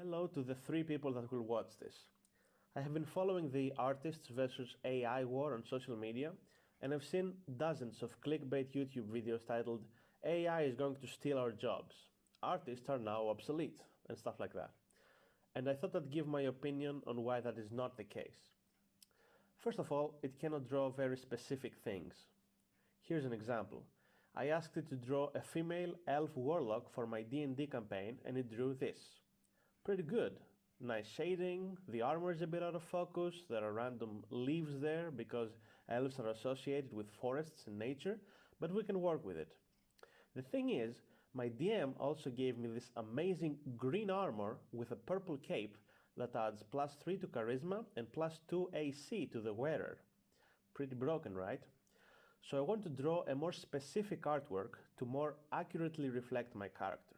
Hello to the three people that will watch this. I have been following the artists versus AI war on social media, and I've seen dozens of clickbait YouTube videos titled AI is going to steal our jobs, artists are now obsolete, and stuff like that. And I thought I'd give my opinion on why that is not the case. First of all, it cannot draw very specific things. Here's an example. I asked it to draw a female elf warlock for my D&D campaign, and it drew this. Pretty good. Nice shading, the armor is a bit out of focus, there are random leaves there because elves are associated with forests and nature, but we can work with it. The thing is, my DM also gave me this amazing green armor with a purple cape that adds +3 to charisma and +2 AC to the wearer. Pretty broken, right? So I want to draw a more specific artwork to more accurately reflect my character.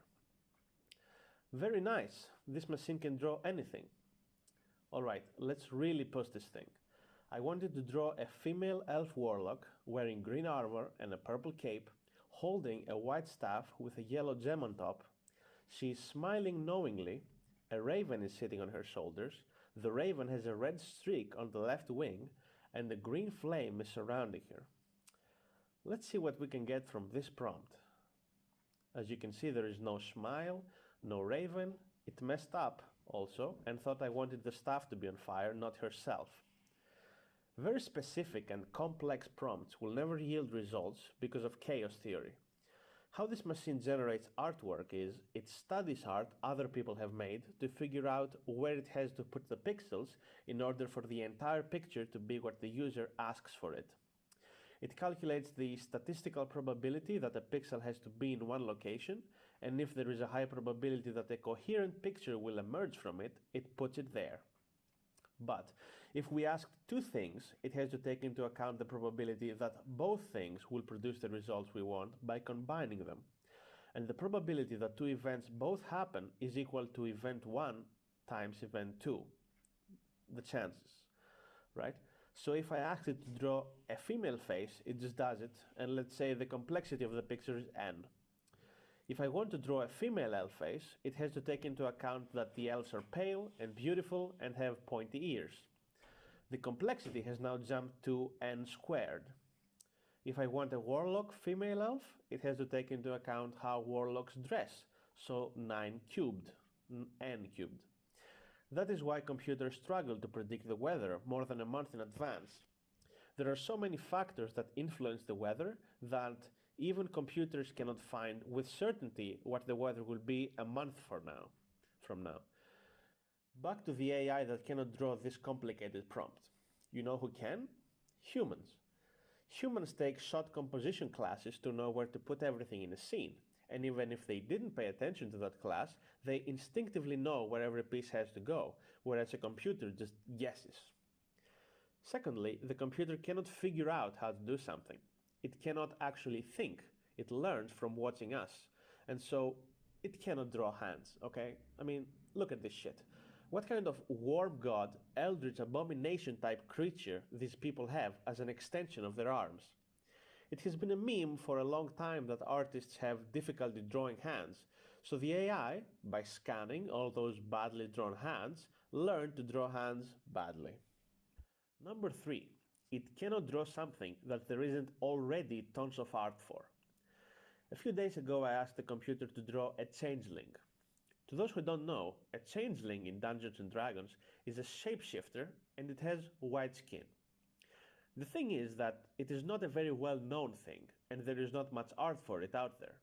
Very nice, this machine can draw anything. Alright, let's really push this thing. I wanted to draw a female elf warlock wearing green armor and a purple cape, holding a white staff with a yellow gem on top. She is smiling knowingly, a raven is sitting on her shoulders, the raven has a red streak on the left wing, and a green flame is surrounding her. Let's see what we can get from this prompt. As you can see, there is no smile, no raven. It messed up also and thought I wanted the staff to be on fire, not herself. Very specific and complex prompts will never yield results because of chaos theory. How this machine generates artwork is it studies art other people have made to figure out where it has to put the pixels in order for the entire picture to be what the user asks for it. It calculates the statistical probability that a pixel has to be in one location, and if there is a high probability that a coherent picture will emerge from it, it puts it there. But if we ask two things, it has to take into account the probability that both things will produce the results we want by combining them. And the probability that two events both happen is equal to event 1 times event 2. The chances, right? So if I ask it to draw a female face, it just does it, and let's say the complexity of the picture is n. If I want to draw a female elf face, it has to take into account that the elves are pale and beautiful and have pointy ears. The complexity has now jumped to n squared. If I want a warlock female elf, it has to take into account how warlocks dress, so 9 cubed, n cubed. That is why computers struggle to predict the weather more than a month in advance. There are so many factors that influence the weather that even computers cannot find with certainty what the weather will be a month from now. Back to the AI that cannot draw this complicated prompt. You know who can? Humans. Humans take shot composition classes to know where to put everything in a scene. And even if they didn't pay attention to that class, they instinctively know where every piece has to go, whereas a computer just guesses. Secondly, the computer cannot figure out how to do something. It cannot actually think. It learns from watching us. And so, it cannot draw hands, okay? I mean, look at this shit. What kind of warp god, eldritch abomination type creature these people have as an extension of their arms? It has been a meme for a long time that artists have difficulty drawing hands, so the AI, by scanning all those badly drawn hands, learned to draw hands badly. Number 3. It cannot draw something that there isn't already tons of art for. A few days ago I asked the computer to draw a changeling. To those who don't know, a changeling in Dungeons & Dragons is a shapeshifter and it has white skin. The thing is that it is not a very well-known thing, and there is not much art for it out there.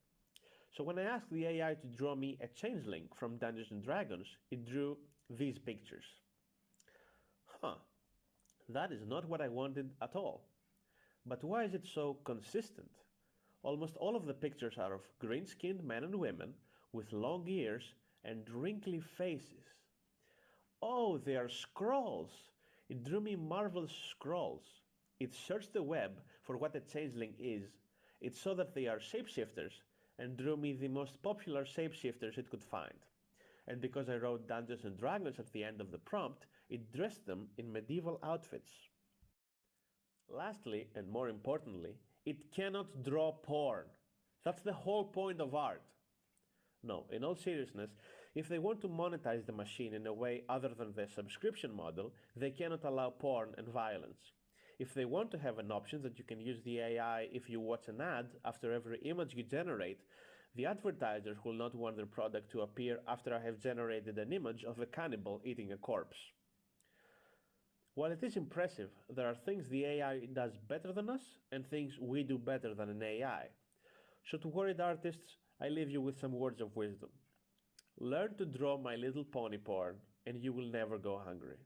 So when I asked the AI to draw me a changeling from Dungeons & Dragons, it drew these pictures. That is not what I wanted at all. But why is it so consistent? Almost all of the pictures are of green-skinned men and women with long ears and wrinkly faces. Oh, they are scrolls! It drew me marvelous scrolls. It searched the web for what a changeling is, it saw that they are shapeshifters, and drew me the most popular shapeshifters it could find. And because I wrote Dungeons & Dragons at the end of the prompt, it dressed them in medieval outfits. Lastly, and more importantly, it cannot draw porn. That's the whole point of art. No, in all seriousness, If they want to monetize the machine in a way other than the subscription model, they cannot allow porn and violence. If they want to have an option that you can use the AI if you watch an ad after every image you generate, the advertisers will not want their product to appear after I have generated an image of a cannibal eating a corpse. While it is impressive, there are things the AI does better than us and things we do better than an AI. So, to worried artists, I leave you with some words of wisdom. Learn to draw My Little Pony porn, and you will never go hungry.